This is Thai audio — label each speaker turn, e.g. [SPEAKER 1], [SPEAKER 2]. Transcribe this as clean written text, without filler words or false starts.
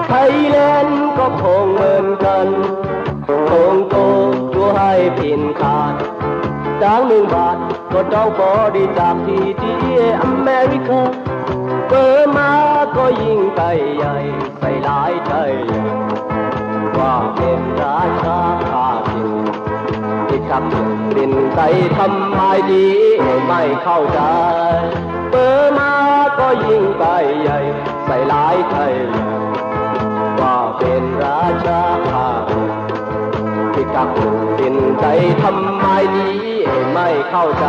[SPEAKER 1] ไทยแลนด์ก็คงเหมือนกันคงโตชั่วให้พินขาดจ้าง1 บาทก็ต้องบริจาคที่อเมริกาเปิดมาก็ยิ่งไปใหญ่ใส่หลายใจว่าเป็นราชาข้าพินที่คำดินใจทำไมดีไม่เข้าใจเปิดมาก็ยิ่งไปใหญ่ใส่หลายใจว่าเป็นราชาข้าที่กักดินใจทำไมดีไม่เข้าใจ